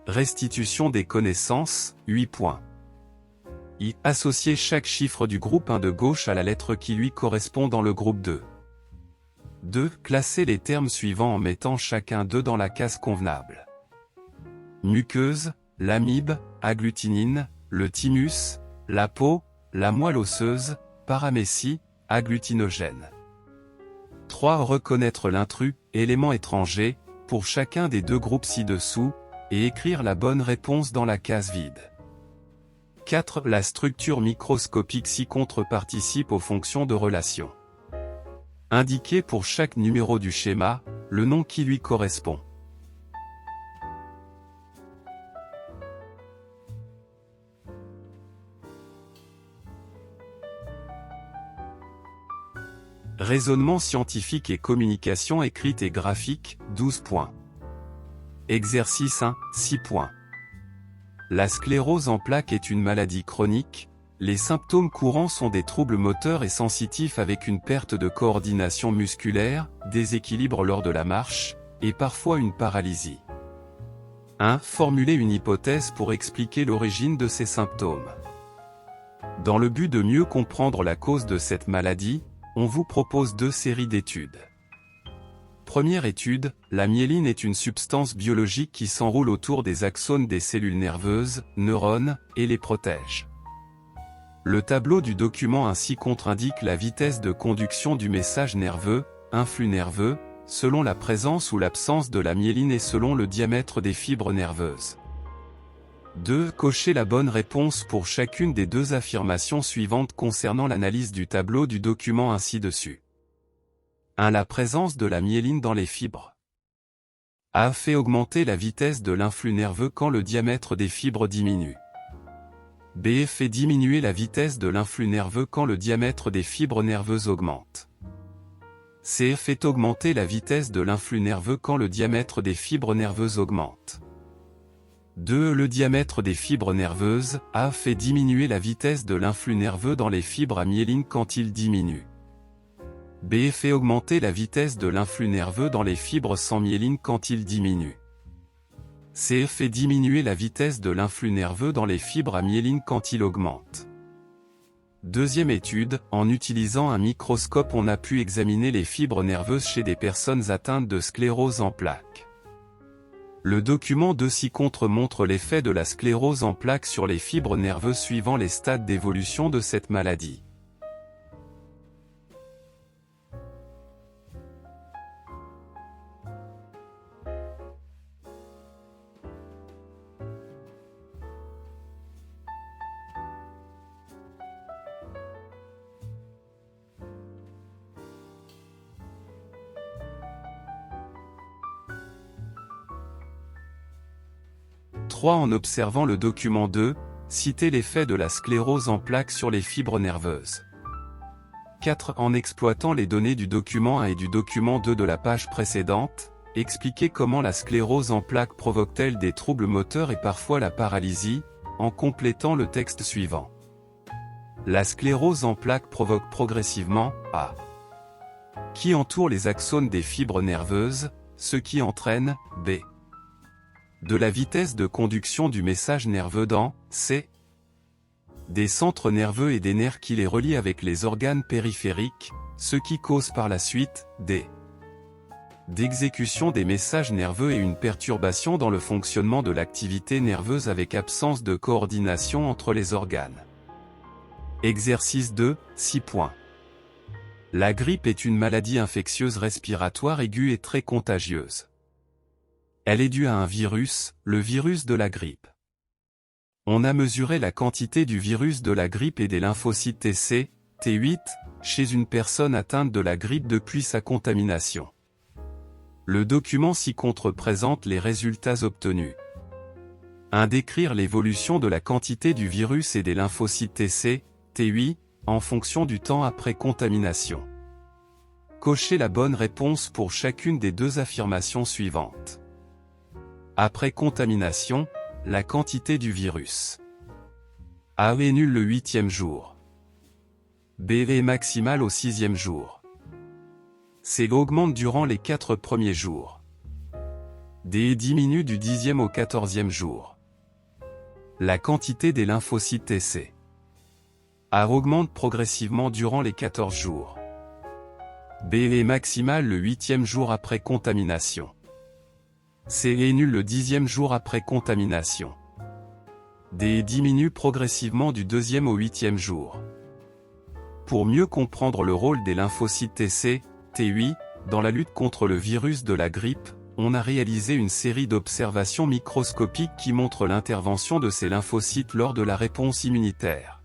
Restitution des connaissances, 8 points. I. Associer chaque chiffre du groupe 1 de gauche à la lettre qui lui correspond dans le groupe 2. 2. Classer les termes suivants en mettant chacun d'eux dans la case convenable. Muqueuse, l'amibe, agglutinine, le thymus, la peau, la moelle osseuse, paramécie, agglutinogène. 3. Reconnaître l'intrus, élément étranger, pour chacun des deux groupes ci-dessous, et écrire la bonne réponse dans la case vide. 4. La structure microscopique ci-contre participe aux fonctions de relation. Indiquer pour chaque numéro du schéma, le nom qui lui correspond. Raisonnement scientifique et communication écrite et graphique, 12 points. Exercice 1, 6 points. La sclérose en plaques est une maladie chronique. Les symptômes courants sont des troubles moteurs et sensitifs avec une perte de coordination musculaire, déséquilibre lors de la marche, et parfois une paralysie. 1. Formuler une hypothèse pour expliquer l'origine de ces symptômes. Dans le but de mieux comprendre la cause de cette maladie, on vous propose 2 séries d'études. Première étude, la myéline est une substance biologique qui s'enroule autour des axones des cellules nerveuses, neurones, et les protège. Le tableau du document ainsi contre-indique la vitesse de conduction du message nerveux, influx nerveux, selon la présence ou l'absence de la myéline et selon le diamètre des fibres nerveuses. 2. Cochez la bonne réponse pour chacune des 2 affirmations suivantes concernant l'analyse du tableau du document ainsi dessus. 1. La présence de la myéline dans les fibres. A. Fait augmenter la vitesse de l'influx nerveux quand le diamètre des fibres diminue. B. Fait diminuer la vitesse de l'influx nerveux quand le diamètre des fibres nerveuses augmente. C. Fait augmenter la vitesse de l'influx nerveux quand le diamètre des fibres nerveuses augmente. 2. Le diamètre des fibres nerveuses, A. Fait diminuer la vitesse de l'influx nerveux dans les fibres à myéline quand il diminue. B. Fait augmenter la vitesse de l'influx nerveux dans les fibres sans myéline quand il diminue. C. Fait diminuer la vitesse de l'influx nerveux dans les fibres à myéline quand il augmente. Deuxième étude, en utilisant un microscope on a pu examiner les fibres nerveuses chez des personnes atteintes de sclérose en plaques. Le document 2 ci-contre montre l'effet de la sclérose en plaques sur les fibres nerveuses suivant les stades d'évolution de cette maladie. En observant le document 2, citez l'effet de la sclérose en plaques sur les fibres nerveuses. 4. En exploitant les données du document 1 et du document 2 de la page précédente, expliquez comment la sclérose en plaques provoque-t-elle des troubles moteurs et parfois la paralysie, en complétant le texte suivant. La sclérose en plaques provoque progressivement A. Qui entoure les axones des fibres nerveuses, ce qui entraîne B. De la vitesse de conduction du message nerveux dans C. Des centres nerveux et des nerfs qui les relient avec les organes périphériques, ce qui cause par la suite D. D'exécution des messages nerveux et une perturbation dans le fonctionnement de l'activité nerveuse avec absence de coordination entre les organes. Exercice 2, 6 points. La grippe est une maladie infectieuse respiratoire aiguë et très contagieuse. Elle est due à un virus, le virus de la grippe. On a mesuré la quantité du virus de la grippe et des lymphocytes TC, T8, chez une personne atteinte de la grippe depuis sa contamination. Le document ci-contre présente les résultats obtenus. 1. Décrire l'évolution de la quantité du virus et des lymphocytes TC, T8, en fonction du temps après contamination. Cochez la bonne réponse pour chacune des 2 affirmations suivantes. Après contamination, la quantité du virus A est nulle le 8e jour. BV maximal au 6e jour. C augmente durant les 4 premiers jours. D diminue du 10e au 14e jour. La quantité des lymphocytes TC. A augmente progressivement durant les 14 jours. B est maximal le 8e jour après contamination. C est nul le 10e jour après contamination. D diminue progressivement du 2e au 8e jour. Pour mieux comprendre le rôle des lymphocytes TC, T8, dans la lutte contre le virus de la grippe, on a réalisé une série d'observations microscopiques qui montrent l'intervention de ces lymphocytes lors de la réponse immunitaire.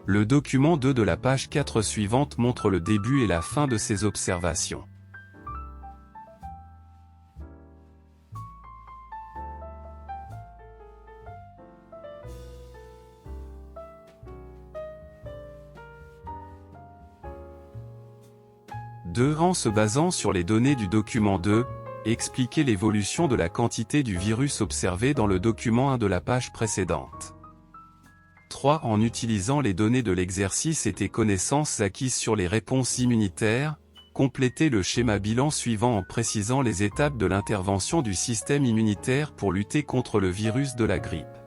Le document 2 de la page 4 suivante montre le début et la fin de ces observations. En se basant sur les données du document 2, expliquer l'évolution de la quantité du virus observé dans le document 1 de la page précédente. 3. En utilisant les données de l'exercice et tes connaissances acquises sur les réponses immunitaires, compléter le schéma bilan suivant en précisant les étapes de l'intervention du système immunitaire pour lutter contre le virus de la grippe.